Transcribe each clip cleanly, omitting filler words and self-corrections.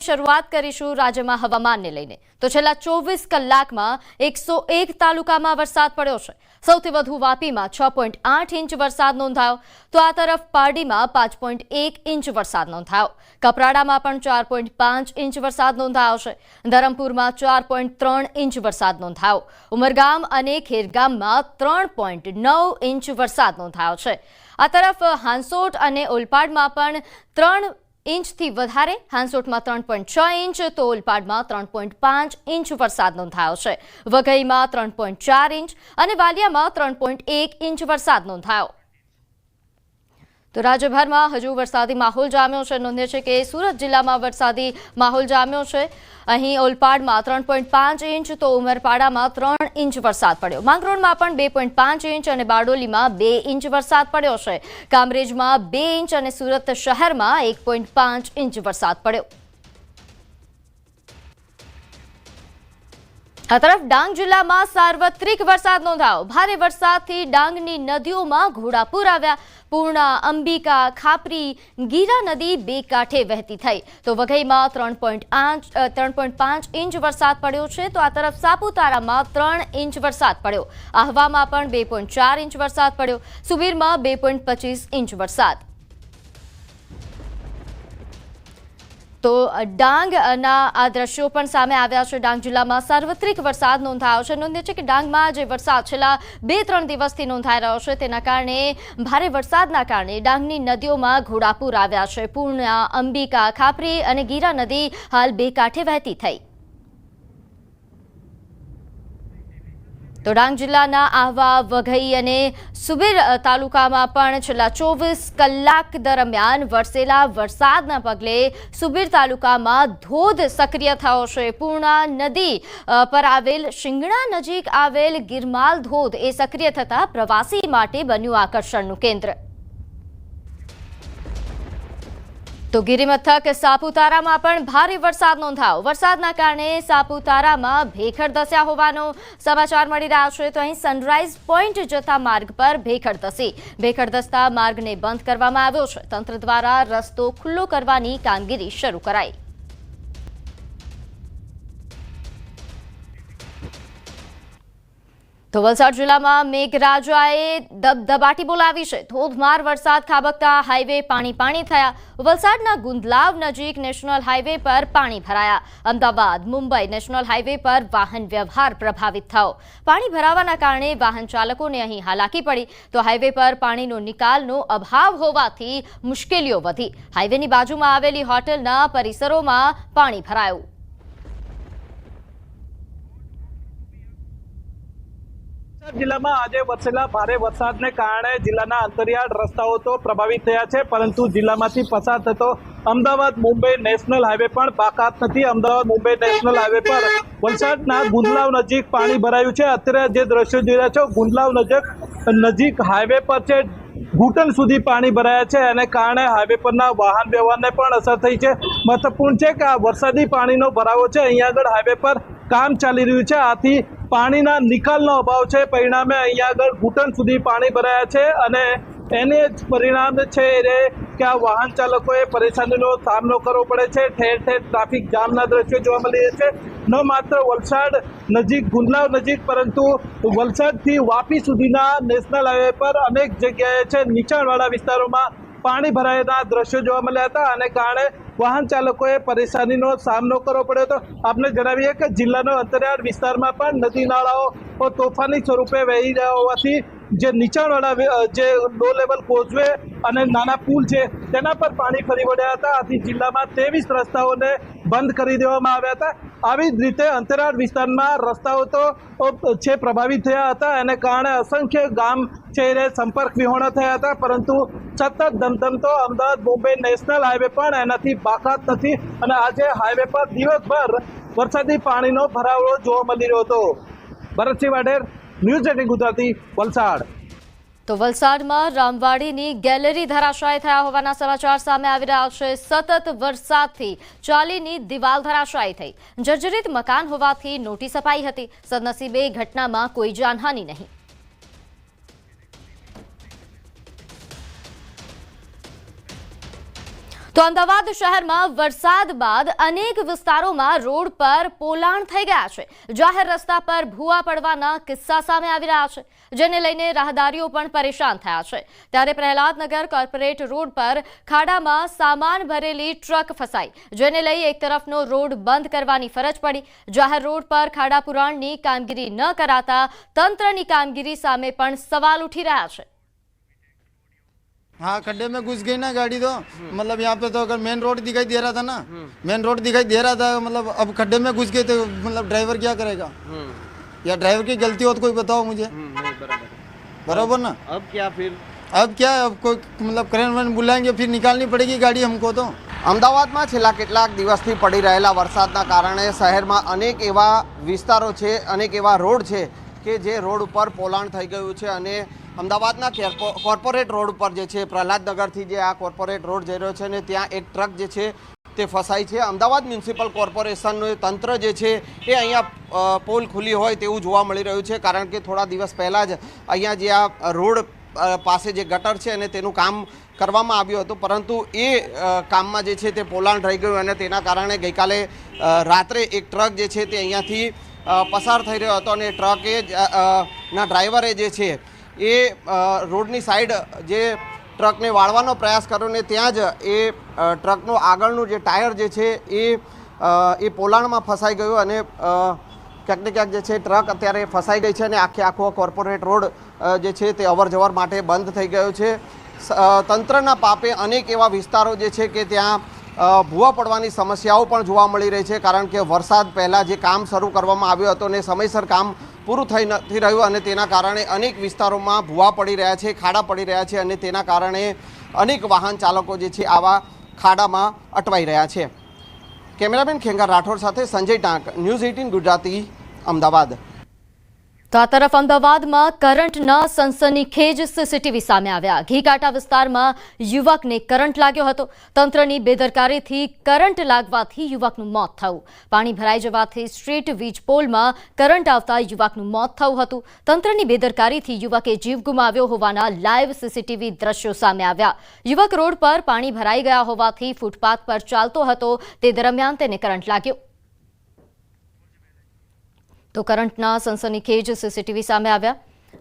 શરૂઆત કરીશું રાજ્યમાં હવામાનને લઈને તો છેલ્લા 24 કલાકમાં 101 તાલુકામાં વરસાદ પડ્યો છે। સૌથી વધુ વાપીમાં 6.8 ઇંચ વરસાદ નોંધાયો તો આ તરફ પારડીમાં 5.1 ઇંચ વરસાદ નોંધાયો। કપરાડામાં પણ 4.5 ઇંચ વરસાદ નોંધાયો છે। ધરમપુરમાં 4.3 ઇંચ વરસાદ નોંધાયો। ઉમરગામ અને ખેરગામમાં 3.9 ઇંચ વરસાદ નોંધાયો છે। આ તરફ હાંસોટ અને ઓલપાડમાં પણ 3 इंचथी वधारे हांसोटमां 3.6 इंच तो ओलपाडमां 3.5 इंच वरसाद नोंधायो छे। वघईमां 3.4 इंच अने वालियामां 3.1 इंच वरसाद नोंधायो। तो राज्यभर में हजू वरसादी माहौल जाम्यो छे। नोंधे छे के सूरत जिल्ला में वरसादी माहौल जाम्यो छे। अहीं ओलपाड में 3.5 इंच तो उमरपाड़ा में 3 इंच वरसाद पड्यो। मांगरोळ में पण 2.5 इंच और बारडोली में 2 इंच वरसाद पड्यो छे। कामरेज में 2 इंच और सूरत शहर में 1.5 इंच वरसाद पड्यो। आ तरफ डांग जिल्ला में सार्वत्रिक वरसाद नोंधायो। भारे वरसादथी डांगनी नदीओं में घोड़ापूर आव्या। पूर्णा, अंबिका, खापरी, गीरा नदी बे कांठे वहती थई तो वघई में 3.5 इंच वरसाद पड्यो छे। तो आ तरफ सापुतारा में 3 इंच वरसाद पड्यो। आहवा में पण 2.4 इंच वरसाद पड्यो। सुबीर में 2.25 इंच वरसाद। तो डांगना आ दृश्यो पण सामे आव्या छे। डांग जिल्लामां सार्वत्रिक वरसाद नोंधायो छे। नोंधे छे के डांगमां जे वरसाद छेल्ला 2-3 दिवसथी नोंधाई रह्यो छे तेना कारणे भारे वरसादना कारणे डांगनी नदीओमां घोड़ापूर आव्या छे। पूर्णा, अंबिका, खापरी अने गीरा नदी हाल बे कांठे वहेती थई। तो डांग जिल्लाना आहवा, वघई अने सुबीर तालुकामां पण छेल्ला 24 कलाक दरमियान वरसेला वरसादना पगले सुबीर तालुकामां धोध सक्रिय थयो छे। पूर्णा नदी पर आवेल शिंगणा नजीक आवेल गिरमाल धोध ए सक्रिय थता प्रवासी माटे बन्युं आकर्षणनुं केन्द्र। तो गिरिमथक सापुतारामां पण भारे वरसाद नोंधायो। वरसादना कारणे सापुतारामां भेखड़ धस्या होवानो समाचार मळी रह्या छे। तो अहीं सनराइज पॉइंट जता मार्ग पर भेखड़ धसी। भेखड़ धसता मार्गने बंध करवामां आव्यो छे। तंत्र द्वारा रस्तो खुल्लो करवानी कामगीरी शरू कराई। तो वलसाड जिल्लामां मेघराजाए दबदबाटी बोलावी छे। धोधमार वरसाद खाबकता हाईवे पाणी पाणी थया। वलसाडना गुंदलाव नजीक नेशनल हाईवे पर पाणी भराया। अमदावाद मुंबई नेशनल हाईवे पर वाहन व्यवहार प्रभावित थयो। पाणी भरावाना कारणे वाहन चालकोने अहीं हालाकी पड़ी तो हाईवे पर पाणीनो निकालनो अभाव होवाथी मुश्केलीओ वधी। हाईवेनी बाजुमां आवेली होटेलना परिसरोमां पाणी भरायुं। जिल्लाમાં આજે વરસેલા ભારે વરસાદને કારણે જિલ્લાના અંતરિયાળ રસ્તાઓ તો પ્રભાવિત થયા છે, પરંતુ જિલ્લામાંથી પસાર થતો અમદાવાદ મુંબઈ નેશનલ હાઈવે પણ બાકાત નથી। અમદાવાદ મુંબઈ નેશનલ હાઈવે પર વલસાડના ગુંદલાવ નજીક પાણી ભરાયું છે। અત્યારે જે દ્રશ્યો જોઈ રહ્યા છો ગુંદલાવ નજીક હાઈવે પર છે, ઘૂંટણ સુધી પાણી ભરાયા છે। અને કારણે હાઈવે પરના વાહન વ્યવહારને પણ અસર થઈ છે। મહત્વપૂર્ણ છે કે આ વરસાદી પાણીનો ભરાવો છે। અહીંયા આગળ હાઈવે પર કામ ચાલી રહ્યું છે, આથી પાણીના નિકાલનો અભાવ છે। પરિણામે અહીંયા આગળ ઘૂંટણ સુધી પાણી ભરાયા છે અને એને જ પરિણામ છે કે આ વાહન ચાલકોએ પરેશાનીનો સામનો કરવો પડે છે। ઠેર ઠેર ટ્રાફિક જામના દ્રશ્યો જોવા મળી રહ્યા છે। ન માત્ર વલસાડ નજીક ગુંદલાવ નજીક પરંતુ વલસાડથી વાપી સુધીના નેશનલ હાઈવે પર અનેક જગ્યાએ છે નીચાણવાળા વિસ્તારોમાં પાણી ભરાયેલા દ્રશ્યો જોવા મળ્યા હતા અને કારણે વાહન ચાલકોએ પરેશાનીનો સામનો કરવો પડ્યો હતો। આપને જણાવીએ કે જિલ્લાનો અંતરિયાળ વિસ્તારમાં પણ નદી નાળાઓ તોફાની સ્વરૂપે વહી રહ્યા હોવાથી જે નીચાણવાળા જે લો લેવલ કોઝવે અને નાના પુલ છે તેના પર પાણી ફરી વળ્યા હતા। આથી જિલ્લામાં 23 રસ્તાઓને બંધ કરી દેવામાં આવ્યા હતા। આવી જ રીતે અંતરિયાળ વિસ્તારમાં રસ્તાઓ તો છે પ્રભાવિત થયા હતા અને કારણે અસંખ્ય ગામ છે એ સંપર્ક વિહોણા થયા હતા, પરંતુ સતત ધમધમતો અમદાવાદ મુંબઈ નેશનલ હાઈવે પણ એનાથી બાકાત નથી અને આજે હાઈવે પર દિવસભર વરસાદી પાણીનો ભરાવો જોવા મળી રહ્યો હતો। ભરતસિંહ વાઢેર, ન્યૂઝ 18 ગુજરાતી, વલસાડ। तो वलसाडमां रामवाड़ीनी गैलरी धराशायी थया होवाना समाचार सामे आवी रह्या छे। सतत वरसादथी चालीनी दीवाल धराशायी थई। जर्जरित मकान होवाथी नोटिस अपाई हती। सदनसीबे घटनामां कोई जानहानी नहीं। તો અમદાવાદ શહેરમાં વરસાદ બાદ અનેક વિસ્તારોમાં રોડ પર પોલાણ થઈ ગયા છે. જાહેર રસ્તા પર ભૂવા પડવાના કિસ્સા સામે આવી રહ્યા છે, જેને લઈને રાહદારીઓ પણ પરેશાન થયા છે. ત્યારે પ્રહલાદનગર કોર્પોરેટ રોડ પર ખાડામાં સામાન ભરેલી ટ્રક ફસાઈ, જેને લઈ એક તરફનો રોડ બંધ કરવાની ફરજ પડી. જાહેર રોડ પર ખાડા પુરાણની કામગીરી ન કરાતા તંત્રની કામગીરી સામે પણ સવાલ ઉઠી રહ્યા છે. हाँ, खड्डे में घुस गई ना गाड़ी तो मतलब यहाँ पे तो अगर मेन रोड दिखाई दे रहा था ना, मेन रोड दिखाई दे रहा था, मतलब अब खड्डे में घुस गए तो मतलब ड्राइवर क्या करेगा? या ड्राइवर की गलती हो तो कोई बताओ मुझे. बराबर ना. अब क्या फिर? अब क्या है, अब कोई मतलब क्रेन वेन बुलाएंगे, फिर निकालनी पड़ेगी गाड़ी हमको तो. અમદાવાદમાં છેલ્લા કેટલાક દિવસથી પડી રહેલા વરસાદના કારણે શહેરમાં અનેક એવા વિસ્તારો છે, અનેક એવા રોડ છે કે જે રોડ ઉપર પોલાણ થઈ ગયું છે. અને અમદાવાદના કોર્પોરેટ રોડ ઉપર જે છે, પ્રહલાદનગરથી જે આ કોર્પોરેટ રોડ જઈ રહ્યો છે ને ત્યાં એક ટ્રક જે છે તે ફસાઈ છે. અમદાવાદ મ્યુનિસિપલ કોર્પોરેશનનું તંત્ર જે છે એ અહીંયા પોલ ખુલ્લી હોય તેવું જોવા મળી રહ્યું છે, કારણ કે થોડા દિવસ પહેલાં જ અહીંયા જે આ રોડ પાસે જે ગટર છે અને તેનું કામ કરવામાં આવ્યું હતું, પરંતુ એ કામમાં જે છે તે પોલાણ રહી ગયું અને તેના કારણે ગઈકાલે રાત્રે એક ટ્રક જે છે તે અહીંયાથી પસાર થઈ રહ્યો હતો અને ટ્રકે ના ડ્રાઈવરે જે છે એ રોડની સાઈડ જે ટ્રકને વાળવાનો પ્રયાસ કર્યો ને ત્યાં જ એ ટ્રકનું આગળનું જે ટાયર જે છે એ પોલાણમાં ફસાઈ ગયું અને ક્યાંક ને ક્યાંક જે છે ટ્રક અત્યારે ફસાઈ ગઈ છે અને આખો કોર્પોરેટ રોડ જે છે તે અવરજવર માટે બંધ થઈ ગયો છે. તંત્રના પાપે અનેક એવા વિસ્તારો જે છે કે ત્યાં ભૂવા પડવાની સમસ્યાઓ પણ જોવા મળી રહી છે, કારણ કે વરસાદ પહેલાં જે કામ શરૂ કરવામાં આવ્યું હતું ને સમયસર કામ પૂરું થઈ નથી રહ્યું અને તેના કારણે અનેક વિસ્તારોમાં ભૂવા પડી રહ્યા છે, ખાડા પડી રહ્યા છે અને તેના કારણે અનેક વાહન ચાલકો જે છે આવા ખાડામાં અટવાઈ રહ્યા છે. કેમેરામેન ખેંગાર રાઠોડ સાથે સંજય ટાંક, ન્યૂઝ 18 ગુજરાતી, અમદાવાદ. તો આ તરફ અમદાવાદમાં કરંટના સનસનીખેજ સીસીટીવી સામે આવ્યા. ઘીકાંટા વિસ્તારમાં યુવકને કરંટ લાગ્યો હતો. તંત્રની બેદરકારીથી કરંટ લાગવાથી યુવકનું મોત થયું. પાણી ભરાઈ જવાથી સ્ટ્રીટ વીજ પોલમાં કરંટ આવતા યુવકનું મોત થયું હતું. તંત્રની બેદરકારીથી યુવકે જીવ ગુમાવ્યો હોવાના લાઈવ સીસીટીવી દ્રશ્યો સામે આવ્યા. યુવક રોડ પર પાણી ભરાઈ ગયા હોવાથી ફૂટપાથ પર ચાલતો હતો, તે દરમિયાન તેને કરંટ લાગ્યો. તો કરંટના સનસનીખેજ સીસીટીવી સામે આવ્યા.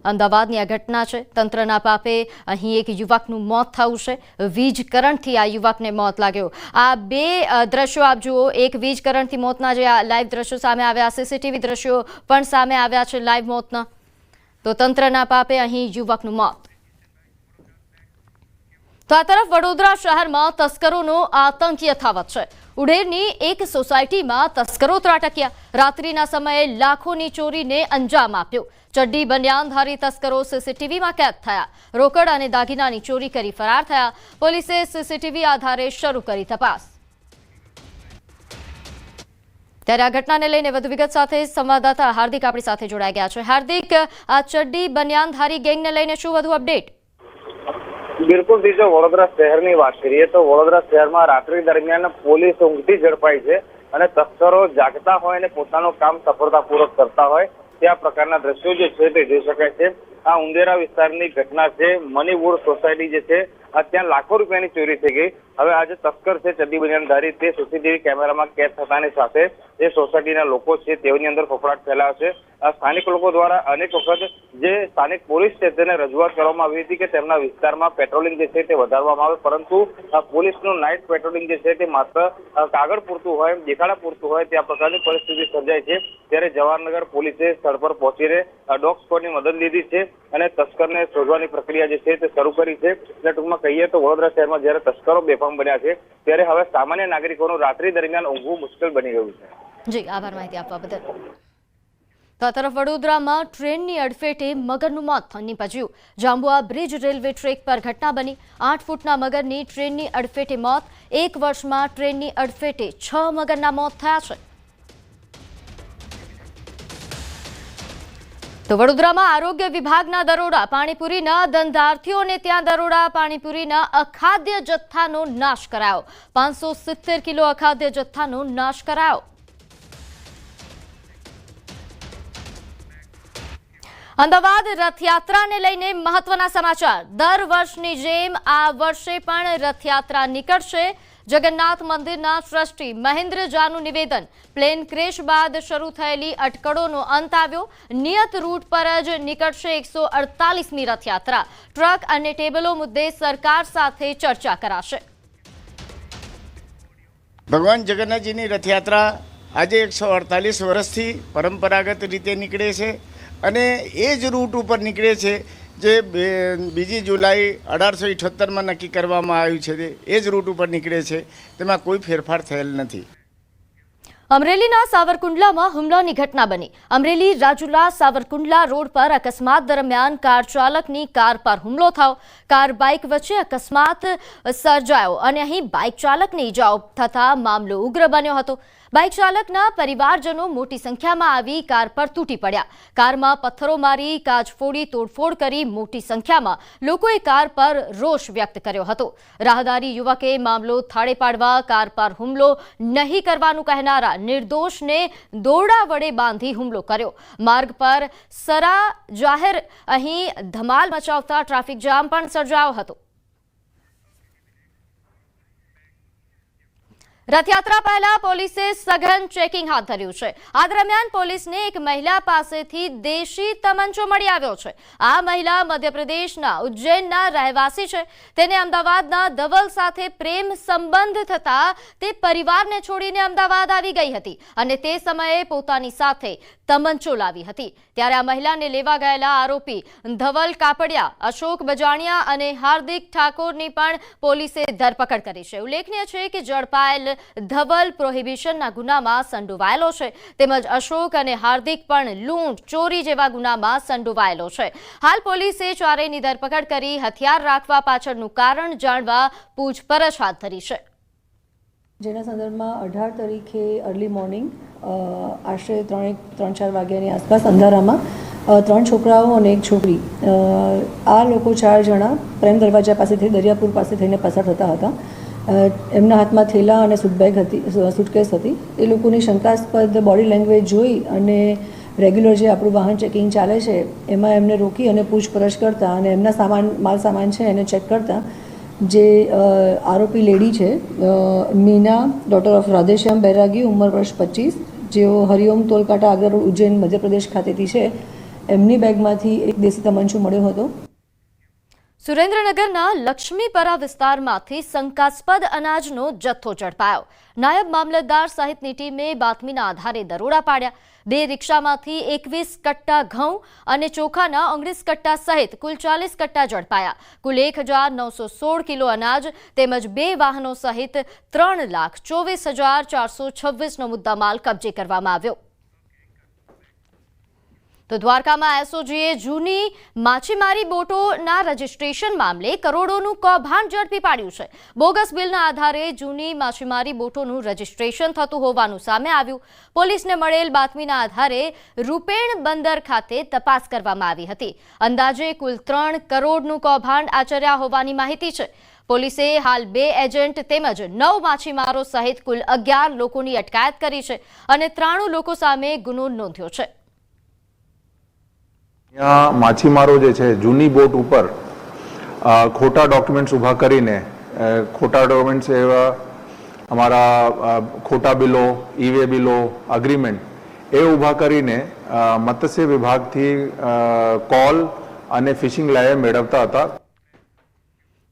અમદાવાદની આ ઘટના છે. તંત્રના પાપે અહીં એક યુવકનું મોત થયું છે. વીજ કરંટથી આ યુવકને મોત લાગ્યો. આ બે દ્રશ્યો આપ જુઓ. એક વીજ કરંટથી મોતના જે આ લાઈવ દ્રશ્યો સામે આવ્યા, સીસીટીવી દ્રશ્યો પણ સામે આવ્યા છે લાઈવ મોતના. તો તંત્રના પાપે અહીં યુવકનું મોત. તો આ તરફ વડોદરા શહેરમાં તસ્કરોનો આતંક યથાવત છે. ઉડેરની એક સોસાયટીમાં તસ્કરો ત્રાટક્યા. રાત્રિના સમયે લાખોની ચોરીને અંજામ આપ્યો. ચડ્ડી બનિયાનધારી તસ્કરો સીસીટીવીમાં કેદ થયા. રોકડ અને દાગીનાની ચોરી કરી ફરાર થયા. પોલીસે સીસીટીવી આધારે શરૂ કરી તપાસ. ત્યારે આ ઘટનાને લઈને વધુ વિગત સાથે સંવાદદાતા હાર્દિક આપણી સાથે જોડાઈ ગયા છે. હાર્દિક, આ ચડ્ડી બનિયાનધારી ગેંગને લઈને શું વધુ અપડેટ? બિલકુલ, જો વડોદરા શહેરની વાત કરીએ તો વડોદરા શહેરમાં રાત્રિ દરમિયાન પોલીસ ઊંઘથી ઝડપાઈ છે અને તસ્કરો જાગતા હોય અને પોતાનું કામ સફળતાપૂર્વક કરતા હોય તે આ પ્રકારના દ્રશ્યો જે છે તે જોઈ શકાય છે. આ ઉંદેરા વિસ્તારની ઘટના છે. મનીવુડ સોસાયટી જે છે ત્યાં લાખો રૂપિયાની ચોરી થઈ ગઈ. હવે આજે તસ્કર છે ચડ્ડી બનિયાનધારી તે સીસીટીવી કેમેરામાં કેદ થતાની સાથે જે સોસાયટીના લોકો છે તેઓની અંદર ફફડાટ ફેલાયો છે. સ્થાનિક લોકો દ્વારા અનેક વખત જે સ્થાનિક પોલીસ છે તેને રજૂઆત કરવામાં આવી હતી કે તેમના વિસ્તારમાં પેટ્રોલિંગ જે છે તે વધારવામાં આવે, પરંતુ પોલીસનું નાઇટ પેટ્રોલિંગ જે છે તે માત્ર કાગળ પૂરતું હોય, દેખાડા પૂરતું હોય, ત્યાં પ્રકારની પરિસ્થિતિ સર્જાય છે. ત્યારે જવાહરનગર પોલીસે સ્થળ પર પહોંચીને ડોગ સ્ક્વોડની મદદ લીધી છે અને તસ્કરને શોધવાની પ્રક્રિયા જે છે તે શરૂ કરી છે. એટલે ટૂંકમાં કહીએ તો વડોદરા શહેરમાં જ્યારે તસ્કરો બેફામ બન્યા છે ત્યારે હવે સામાન્ય નાગરિકોનું રાત્રિ દરમિયાન ઊંઘવું મુશ્કેલ બની ગયું છે. જી, આભાર માહિતી આપવા બદલ. તો આ તરફ વડોદરામાં ટ્રેનની અડફેટે મગરનું મોત નીપજ્યું. જાંબુઆ બ્રિજ રેલવે ટ્રેક પર ઘટના બની. 8 ફૂટના મગરની ટ્રેનની અડફેટે મોત. 1 વર્ષમાં ટ્રેનની અડફેટે 6 મગરના મોત થયા છે. તો વડોદરામાં આરોગ્ય વિભાગના દરોડા. પાણીપુરીના ધંધાર્થીઓને ત્યાં દરોડા. પાણીપુરીના અખાદ્ય જથ્થાનો નાશ કરાયો. 570 કિલો અખાદ્ય જથ્થાનો નાશ કરાયો. અમદાવાદ રથયાત્રાને લઈને મહત્વના સમાચાર. દર વર્ષની જેમ આ વર્ષે પણ રથયાત્રા નીકળશે. જગન્નાથ મંદિરના ટ્રસ્ટી મહેન્દ્ર ઝાનું નિવેદન, પ્લેન ક્રેશ બાદ શરૂ થયેલી અટકળોનો અંત આવ્યો, નિયત રૂટ પર જ નીકળશે 148મી રથયાત્રા, ટ્રક અને ટેબલો મુદ્દે સરકાર સાથે ચર્ચા કરાશે। ભગવાન જગન્નાથજીની રથયાત્રા આજે 148 વર્ષથી પરંપરાગત રીતે નીકળે છે અને એ જ રૂટ ઉપર નીકળે છે જે 2 જુલાઈ 1878માં નક્કી કરવામાં આવ્યું છે એ જ રૂટ ઉપર નીકળે છે, તેમાં કોઈ ફેરફાર થયેલ નથી। અમરેલીના સાવરકુંડલામાં હુમલાની ઘટના બની। અમરેલી રાજુલા સાવરકુંડલા રોડ પર અકસ્માત દરમિયાન કાર ચાલકની કાર પર હુમલો થયો। કાર બાઇક વચ્ચે અકસ્માત સર્જાયો અને અહીં બાઇક ચાલકને ઈજાઓ થતા મામલો ઉગ્ર બન્યો હતો। બાઇક ચાલકના પરિવારજનો મોટી સંખ્યામાં આવી કાર પર તૂટી પડ્યા। કારમાં પથ્થરો મારી કાચ ફોડી તોડફોડ કરી મોટી સંખ્યામાં લોકોએ કાર પર રોષ વ્યક્ત કર્યો હતો। રાહદારી યુવકે મામલો થાળે પાડવા કાર પર હુમલો નહીં કરવાનું કહેનારા નિર્દોષને દોરડા વડે બાંધી હુમલો કર્યો। માર્ગ પર સરા જાહેર અહીં ધમાલ મચાવતા ટ્રાફિક જામ પણ સર્જાયો હતો। રથયાત્રા પહેલા પોલીસે સઘન ચેકિંગ હાથ ધર્યું છે। આ દરમિયાન પોલીસને એક મહિલા પાસેથી દેશી તમંચો મળી આવ્યો છે। આ મહિલા મધ્યપ્રદેશના ઉજ્જૈનના રહેવાસી છે। તેને અમદાવાદના ધવલ સાથે પ્રેમ સંબંધ થતા તે પરિવારને છોડીને અમદાવાદ આવી ગઈ હતી અને તે સમયે પોતાની સાથે તમંચો લાવી હતી। ત્યારે આ મહિલાને લેવા ગયેલા આરોપી ધવલ કાપડિયા, અશોક બજાણિયા અને હાર્દિક ઠાકોરની પણ પોલીસે ધરપકડ કરી છે। ઉલ્લેખનીય છે કે ઝડપાયેલ ધવલ પ્રોહિબિશનના ગુનામાં સંડોવાયેલો છે, તેમજ અશોક અને હાર્દિક પણ લૂંટ, ચોરી જેવા ગુનામાં સંડોવાયેલો છે। હાલ પોલીસે ચારેયની ધરપકડ કરી હથિયાર રાખવા પાછળનું કારણ જાણવા પૂછપરછ હાથ ધરી છે। જેના સંદર્ભમાં 18 તારીખે અર્લી મોર્નિંગ આશરે 3-4 વાગ્યાની આસપાસ અંધારામાં 3 છોકરાઓ અને 1 છોકરી આ લોકો 4 જણા પ્રેમ દરવાજા પાસેથી દરિયાપુર પાસે થઈને પસાર થતા હતા। એમના હાથમાં થેલા અને સુટકેસ હતી। એ લોકોની શંકાસ્પદ બોડી લેંગ્વેજ જોઈ અને રેગ્યુલર જે આપણું વાહન ચેકિંગ ચાલે છે એમાં એમને રોકી અને પૂછપરછ કરતા અને એમના માલ સામાન છે એને ચેક કરતા જે આરોપી લેડી છે મીના ડોટર ઓફ રાધેશ્યામ બૈરાગી, ઉંમર વર્ષ 25, જેઓ હરિઓમ તોલકાટા આગળ રોડ ઉજ્જૈન મધ્યપ્રદેશ ખાતેથી છે, એમની બેગમાંથી એક દેશી તમંચો મળ્યો હતો। સુરેન્દ્રનગરના લક્ષ્મીપરા વિસ્તારમાંથી શંકાસ્પદ અનાજનો જથ્થો ઝડપાયો। નાયબ મામલતદાર સહિતની ટીમે બાતમીના આધારે દરોડા પાડ્યા। 2 રિક્ષામાંથી 21 કટ્ટા ઘઉં અને ચોખાના 19 કટ્ટા સહિત કુલ 40 કટ્ટા ઝડપાયા। કુલ 1916 કિલો અનાજ તેમજ 2 વાહનો સહિત 3,24,426નો મુદ્દામાલ કબજે કરવામાં આવ્યો। તો દ્વારકામાં એસઓજીએ જૂની માછીમારી બોટોના રજીસ્ટ્રેશન મામલે કરોડોનું કૌભાંડ ઝડપી પાડ્યું છે। બોગસ બિલના આધારે જૂની માછીમારી બોટોનું રજીસ્ટ્રેશન થતું હોવાનું સામે આવ્યું। પોલીસને મળેલ બાતમીના આધારે રૂપેણ બંદર ખાતે તપાસ કરવામાં આવી હતી। અંદાજે કુલ 3 કરોડનું કૌભાંડ આચર્યા હોવાની માહિતી છે। પોલીસે હાલ 2 એજન્ટ તેમજ 9 માછીમારો સહિત કુલ 11 લોકોની અટકાયત કરી છે અને 93 લોકો સામે ગુનો નોંધ્યો છે। यहाँ माछीमारो जे छे जूनी बोट ऊपर खोटा डॉक्यूमेंट्स उभा करीने खोटा डॉक्यूमेंट्स एवा हमारा खोटा बिलो, ई-वे बिलो, अग्रीमेंट ए उभा करीने मत्स्य विभाग थी कॉल અને ફિશિંગ લાયસન્સ મેળવતા હતા।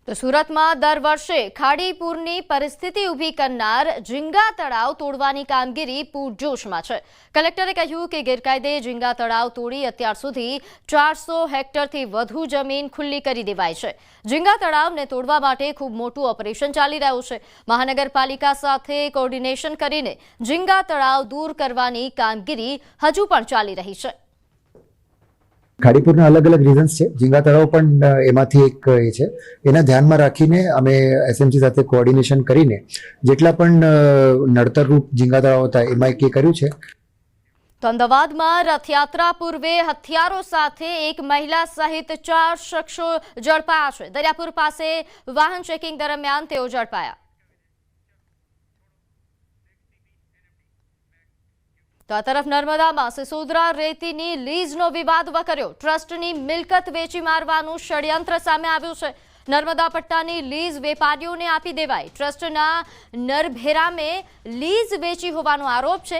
તો સુરતમાં દર વર્ષે ખાડીપુરની પરિસ્થિતિ ઊભી કરનાર ઝીંગા તળાવ તોડવાની કામગીરી પૂરજોશમાં છે। કલેક્ટરે કહ્યું કે ગેરકાયદે ઝીંગા તળાવ તોડી અત્યાર સુધી 400 હેક્ટરથી વધુ જમીન ખુલ્લી કરી દેવાઈ છે। ઝીંગા તળાવને તોડવા માટે ખૂબ મોટું ઓપરેશન ચાલી રહ્યું છે। મહાનગરપાલિકા સાથે કોર્ડિનેશન કરીને ઝીંગા તળાવ દૂર કરવાની કામગીરી હજુ પણ ચાલી રહી છે। ખાડીપુરના અલગ અલગ રીઝન્સ છે, ઝીંગા તળાવ પણ એમાંથી એક એ છે। એના ધ્યાનમાં રાખીને અમે એસએમસી સાથે કોઓર્ડિનેશન કરીને જેટલા પણ નડતરરૂપ ઝીંગા તળાવ હતા એમાં એક એ કર્યું છે। તો અમદાવાદમાં રથયાત્રા પૂર્વે હથિયારો સાથે એક મહિલા સહિત 4 શખ્સો ઝડપાયા છે। દરિયાપુર પાસે વાહન ચેકિંગ દરમિયાન તેઓ ઝડપાયા। તો આ તરફ નર્મદામાં સિસોદરા રેતીની લીઝનો વિવાદ વકર્યો। ટ્રસ્ટની મિલકત વેચી મારવાનું ષડયંત્ર સામે આવ્યું છે। નર્મદા પટ્ટાની લીઝ વેપારીઓને આપી દેવાઈ. ટ્રસ્ટના નરભેરામે લીઝ વેચી હોવાનો આરોપ છે.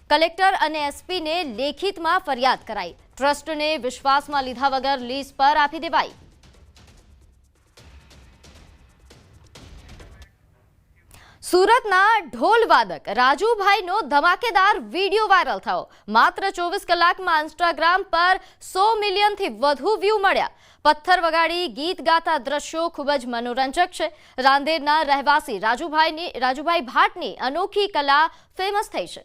કલેક્ટર અને એસપીને લેખિતમાં ફરિયાદ કરાઈ. ટ્રસ્ટને વિશ્વાસમાં લીધા વગર લીઝ પર આપી દેવાઈ. સુરતના ઢોલવાદક રાજુભાઈનો ધમાકેદાર વિડીયો વાયરલ થયો. માત્ર 24 કલાકમાં ઇન્સ્ટાગ્રામ પર 100 મિલિયનથી વધુ વ્યૂ મળ્યા. પથ્થર વગાડી ગીત ગાતા દ્રશ્યો ખૂબ જ મનોરંજક છે. રાંદેરના રહેવાસી રાજુભાઈ ભાટની અનોખી કલા ફેમસ થઈ છે.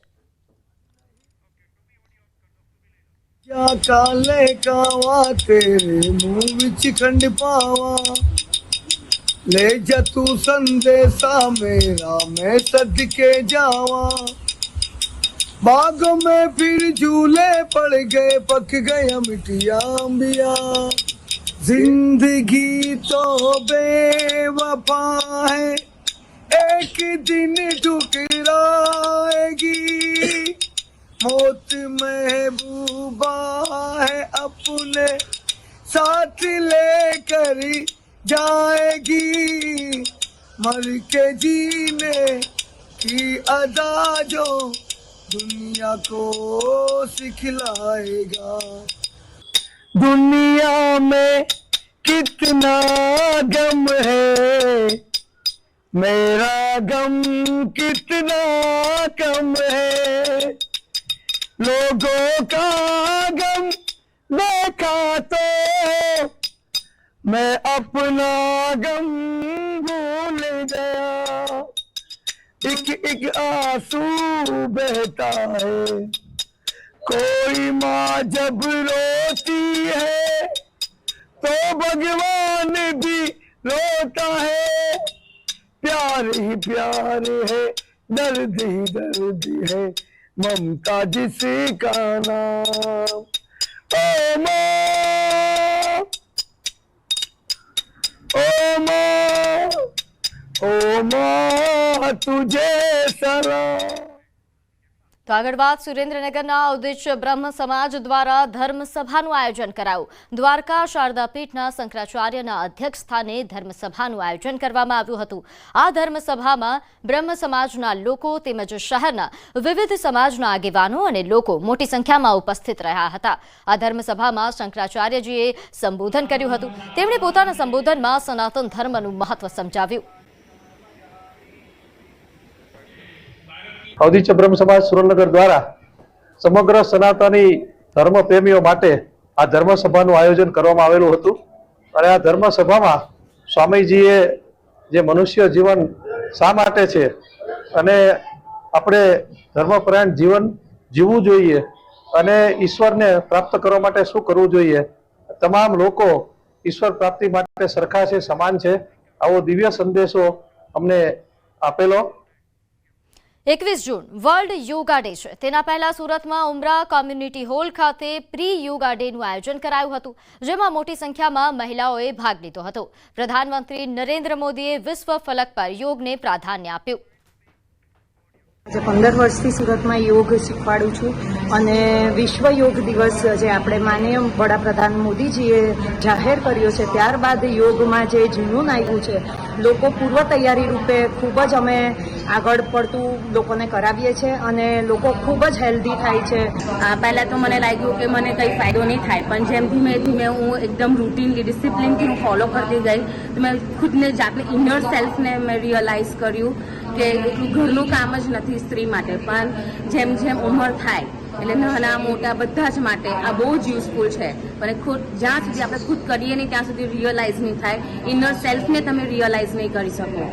क्या काले कावा तेरे मुंह विच खंड पावा ले जा तू संदेशा मेरा मैं सदके जावा बाग में फिर झूले पड़ गए पक गया मिटिया अंबिया जिंदगी तो बेवफा है एक दिन ठुकराएगी मौत महबूबा है अपने साथ लेकर जाएगी मर के जीने की अदा जो दुनिया को सिखलाएगा दुनिया में कितना गम है मेरा गम कितना कम है लोगों का गम देखा तो मैं अपना गम भूल गया एक एक आंसू बहता है कोई माँ जब रोती है तो भगवान भी रोता है प्यार ही प्यार है दर्द ही दर्द है ममता जिसका नाम ओ माँ तुझे सलाम. તો આગળ વાત સુરેન્દ્રનગરના ઉદ્દેશ્ય બ્રહ્મ સમાજ દ્વારા ધર્મસભાનું આયોજન કરાયું. દ્વારકા શારદા પીઠના શંકરાચાર્યના અધ્યક્ષ સ્થાને ધર્મસભાનું આયોજન કરવામાં આવ્યું હતું. આ ધર્મસભામાં બ્રહ્મ સમાજના લોકો તેમજ શહેરના વિવિધ સમાજના આગેવાનો અને લોકો મોટી સંખ્યામાં ઉપસ્થિત રહ્યા હતા. આ ધર્મસભામાં શંકરાચાર્યજીએ સંબોધન કર્યું હતું. તેમણે પોતાના સંબોધનમાં સનાતન ધર્મનું મહત્વ સમજાવ્યું. અવધૂત બ્રહ્મ સમાજ સુરેન્દ્રનગર દ્વારા સમગ્ર સનાતની ધર્મ પ્રેમીઓ માટે આ ધર્મસભાનું આયોજન કરવામાં આવેલું હતું અને આ ધર્મસભામાં સ્વામીજીએ જે મનુષ્ય જીવન શા માટે છે અને આપણે ધર્મપરાયણ જીવન જીવવું જોઈએ અને ઈશ્વરને પ્રાપ્ત કરવા માટે શું કરવું જોઈએ, તમામ લોકો ઈશ્વર પ્રાપ્તિ માટે સરખા છે, સમાન છે, આવો દિવ્ય સંદેશો અમને આપેલો. 21 જૂન વર્લ્ડ યોગા ડે છે. તેના પહેલા સુરતમાં ઉમરા કોમ્યુનિટી હોલ ખાતે પ્રી યોગા ડેનું આયોજન કરાયું હતું, જેમાં મોટી સંખ્યામાં મહિલાઓએ ભાગ લીધો હતો. પ્રધાનમંત્રી નરેન્દ્ર મોદીએ વિશ્વ ફલક પર યોગને પ્રાધાન્ય આપ્યું. 15 વર્ષથી સુરતમાં યોગ શીખવાડું છું અને વિશ્વ યોગ દિવસ જે આપણે માનનીય વડાપ્રધાન મોદીજીએ જાહેર કર્યો છે ત્યારબાદ યોગમાં જે જુનૂન આવ્યું છે, લોકો પૂર્વ તૈયારી રૂપે ખૂબ જ અમે આગળ પડતું લોકોને કરાવીએ છીએ અને લોકો ખૂબ જ હેલ્ધી થાય છે. પહેલાં તો મને લાગ્યું કે મને કંઈ ફાયદો નહીં થાય, પણ જેમ ધીમે ધીમે હું એકદમ રૂટીનલી ડિસિપ્લિનથી હું ફોલો કરતી ગઈ તો મેં ખુદને જાતે ઇનર સેલ્ફને મેં રિયલાઇઝ કર્યું કે એટલું ઘરનું કામ જ નથી સ્ત્રી માટે, પણ જેમ જેમ ઉંમર થાય એટલે નાના મોટા બધા જ માટે આ બહુ જ યુઝફુલ છે. પણ ખુદ જ્યાં સુધી આપણે ખુદ કરીએ નહીં ત્યાં સુધી રિયલાઇઝ નહીં થાય, ઇનર સેલ્ફને તમે રિયલાઇઝ નહીં કરી શકો.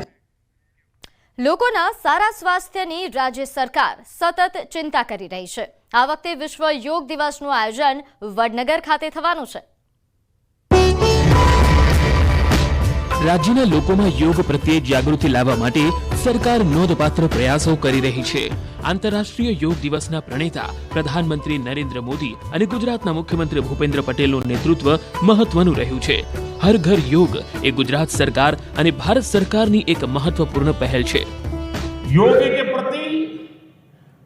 લોકોના સારા સ્વાસ્થ્યની રાજ્ય સરકાર સતત ચિંતા કરી રહી છે. આ વખતે વિશ્વ યોગ દિવસનું આયોજન વડનગર ખાતે થવાનું છે. રાજ્યના લોકોમાં યોગ પ્રત્યે જાગૃતિ લાવવા માટે સરકાર નોંધપાત્ર પ્રયાસો કરી રહી છે. આંતરરાષ્ટ્રીય યોગ દિવસના પ્રણેતા પ્રધાનમંત્રી નરેન્દ્ર મોદી અને ગુજરાતના મુખ્યમંત્રી ભૂપેન્દ્ર પટેલનું નેતૃત્વ મહત્વનું રહ્યું છે. હર ઘર યોગ એ ગુજરાત સરકાર અને ભારત સરકારની એક મહત્વपूर्ण પહેલ છે. योग के प्रति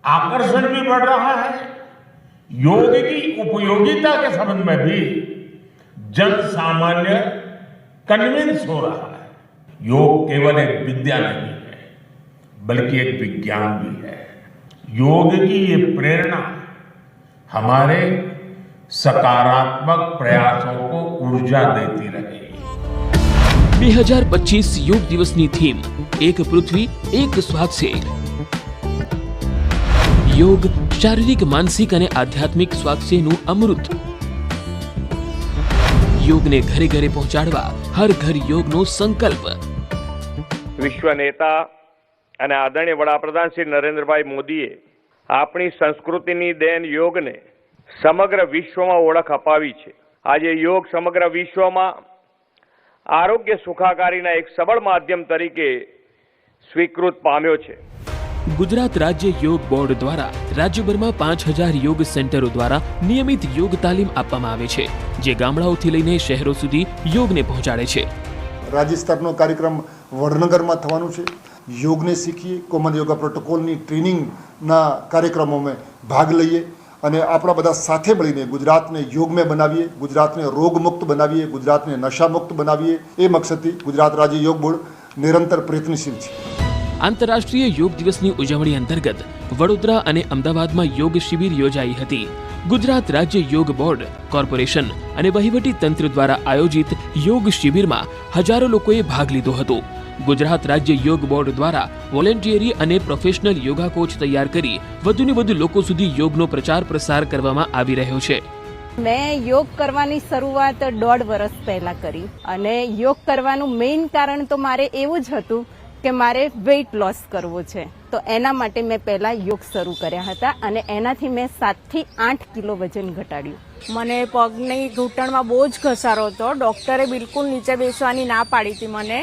आकर्षण भी बढ़ रहा है. योग की उपयोगिता के संबंध में भी जन सामान्य कन्विंस हो रहा है योग केवल एक विद्या नहीं है बल्कि एक विज्ञान भी है। योग की ये प्रेरणा हमारे सकारात्मक प्रयासों को ऊर्जा देती रहेगी। 2025 યોગ દિવસની થીમ એક પૃથ્વી એક સ્વાસ્થ્ય। યોગ શારીરિક માનસિક અને આધ્યાત્મિક સ્વાસ્થ્યનું અમૃત। યોગને ઘરે ઘરે પહોંચાડવા હર ઘર યોગનો સંકલ્પ। વિશ્વ નેતા અને આદરણીય વડાપ્રધાન શ્રી નરેન્દ્રભાઈ મોદીએ આપણી સંસ્કૃતિની દેન યોગને સમગ્ર વિશ્વમાં ઓળખ અપાવી છે। આજે યોગ સમગ્ર વિશ્વમાં આરોગ્ય સુખાકારીના એક સબળ માધ્યમ તરીકે સ્વીકૃત પામ્યો છે। ગુજરાત રાજ્ય યોગ બોર્ડ દ્વારા રાજ્યભરમાં 5000 યોગ સેન્ટરો દ્વારા નિયમિત યોગ તાલીમ આપવામાં આવે છે, જે ગામડાઓથી લઈને શહેરો સુધી યોગને પહોંચાડે છે। રાજ્ય સ્તરનો કાર્યક્રમ વડનગરમાં થવાનું છે। યોગને શીખીએ, કોમન યોગા પ્રોટોકોલની ટ્રેનિંગના કાર્યક્રમોમાં ભાગ લઈએ અને આપણા બધા સાથે મળીને ગુજરાતને યોગમય બનાવીએ, ગુજરાતને રોગમુક્ત બનાવીએ, ગુજરાતને નશામુક્ત બનાવીએ। એ મકસદથી ગુજરાત રાજ્ય યોગ બોર્ડ નિરંતર પ્રયત્નશીલ છે। આંતરરાષ્ટ્રીય યોગ દિવસની ઉજવણી અંતર્ગત વડોદરા અને અમદાવાદમાં યોગ શિબિર યોજાઈ હતી। ગુજરાત રાજ્ય યોગ બોર્ડ, કોર્પોરેશન અને વહીવટી તંત્ર દ્વારા આયોજિત યોગ શિબિરમાં હજારો લોકોએ ભાગ લીધો હતો। ગુજરાત રાજ્ય યોગ બોર્ડ દ્વારા વોલેન્ટિયરી અને પ્રોફેશનલ યોગા કોચ તૈયાર કરી વધુને વધુ લોકો સુધી યોગનો પ્રચાર પ્રસાર કરવામાં આવી રહ્યો છે। મેં યોગ કરવાની શરૂઆત 1.5 વર્ષ પહેલા કરી અને યોગ કરવાનું મેઇન કારણ તો મારે એવું જ હતું કે મારે વેઇટ લોસ કરવો છે, તો એના માટે મેં પહેલા યોગ શરૂ કર્યા હતા અને એનાથી મેં 7 થી 8 કિલો વજન ઘટાડ્યું। મને પગની ઘૂંટણમાં બહુ જ ઘસારો હતો, ડોક્ટરે બિલકુલ નીચે બેસવાની ના પાડી હતી મને,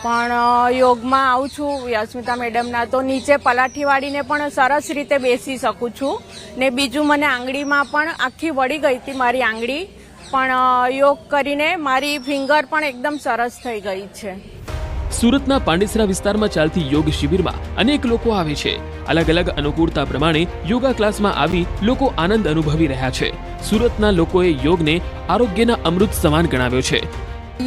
પણ યોગમાં આવું છું યસ્મિતા મેડમના તો નીચે પલાઠી વાળીને પણ સરસ રીતે બેસી શકું છું ને બીજું મને આંગળીમાં પણ આખી વળી ગઈ હતી મારી આંગળી, પણ યોગ કરીને મારી ફિંગર પણ એકદમ સરસ થઈ ગઈ છે। સુરતના પાંડેસરા વિસ્તારમાં ચાલતી યોગ શિબિરમાં અનેક લોકો આવે છે। અલગ અલગ અનુકૂળતા પ્રમાણે યોગા ક્લાસમાં આવી લોકો આનંદ અનુભવી રહ્યા છે। સુરતના લોકોએ યોગને આરોગ્યના અમૃત સમાન ગણાવ્યો છે।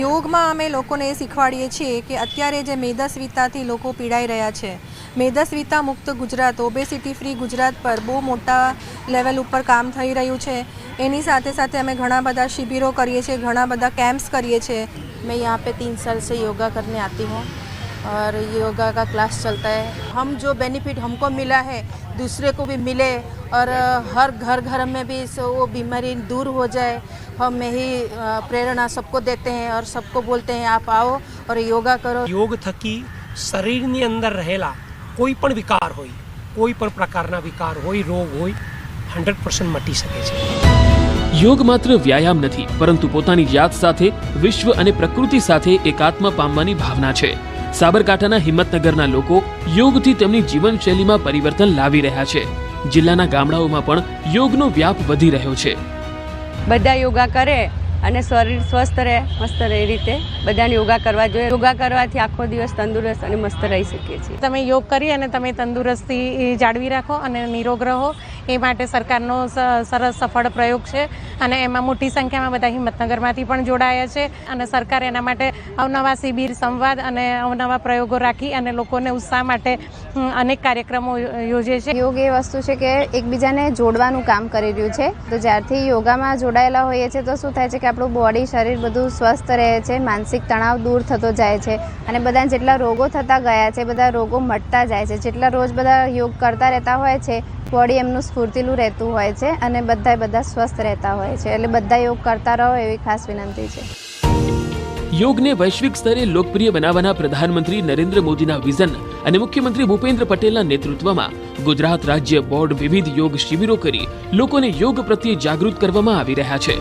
યોગમાં અમે લોકોને એ શીખવાડીએ છીએ કે અત્યારે જે મેદસ્વીતાથી લોકો પીડાઈ રહ્યા છે, મેદસ્વીતા મુક્ત ગુજરાત, ઓબેસિટી ફ્રી ગુજરાત પર બહુ મોટા લેવલ ઉપર કામ થઈ રહ્યું છે। એની સાથે સાથે અમે ઘણા બધા શિબિરો કરીએ છીએ, ઘણા બધા કેમ્પ્સ કરીએ છીએ। मैं यहाँ पे 3 साल से योगा करने आती हूँ और योगा का क्लास चलता है। हम जो बेनिफिट हमको मिला है दूसरे को भी मिले और हर घर में भी वो बीमारी दूर हो जाए, हम यही प्रेरणा सबको देते हैं और सबको बोलते हैं आप आओ और योगा करो। योग थकी शरीरनी अंदर रहेला कोई पण विकार होय, कोई पण प्रकारना विकार होय, रोग होय 100% मटी सके छे। યોગ માત્ર વ્યાયામ નથી, પરંતુ પોતાની જાત સાથે, વિશ્વ અને પ્રકૃતિ સાથે એકાત્મ પામવાની ભાવના છે। સાબરકાંઠાના હિંમતનગરના લોકો યોગથી તેમની જીવનશૈલીમાં પરિવર્તન લાવી રહ્યા છે। જિલ્લાના ગામડાઓમાં પણ યોગનો વ્યાપ વધી રહ્યો છે। બધા યોગા કરે અને શરીર સ્વસ્થ રહે, મસ્ત રહે, એ રીતે બધાને યોગા કરવા જોઈએ। યોગા કરવાથી આખો દિવસ તંદુરસ્ત અને મસ્ત રહી શકીએ છીએ। તમે યોગ કરી અને તમે તંદુરસ્તી જાળવી રાખો અને નિરોગ રહો, એ માટે સરકારનો સરસ સફળ પ્રયોગ છે અને એમાં મોટી સંખ્યામાં બધા હિંમતનગરમાંથી પણ જોડાયા છે અને સરકાર એના માટે અવનવા શિબિર, સંવાદ અને અવનવા પ્રયોગો રાખી અને લોકોને ઉત્સાહ માટે અનેક કાર્યક્રમો યોજે છે। યોગ એ વસ્તુ છે કે એકબીજાને જોડવાનું કામ કરી રહ્યું છે, તો જ્યારથી યોગામાં જોડાયેલા હોઈએ છીએ તો શું થાય છે કે આપણું બોડી, શરીર બધું સ્વસ્થ રહે છે, માનસિક તણાવ દૂર થતો જાય છે અને બધા જેટલા રોગો થતા ગયા છે બધા રોગો મટતા જાય છે। જેટલા રોજ બધા યોગ કરતા રહેતા હોય છે બોડી એમનું સ્ફૂર્તિલું રહેતું હોય છે અને બધા સ્વસ્થ રહેતા હોય છે, એટલે બધા યોગ કરતા રહો એવી ખાસ વિનંતી છે। યોગને વૈશ્વિક સ્તરે લોકપ્રિય બનાવવાના પ્રધાનમંત્રી નરેન્દ્ર મોદીના વિઝન અને મુખ્યમંત્રી ભૂપેન્દ્ર પટેલના નેતૃત્વમાં ગુજરાત રાજ્ય બોર્ડ વિવિધ યોગ શિબિરો કરી લોકોને યોગ પ્રત્યે જાગૃત કરવામાં આવી રહ્યા છે।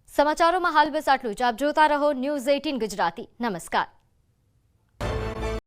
સમાચારોમાં હાલ બસ આટલું જ। આપ જોતા રહો ન્યૂઝ 18 ગુજરાતી। નમસ્કાર।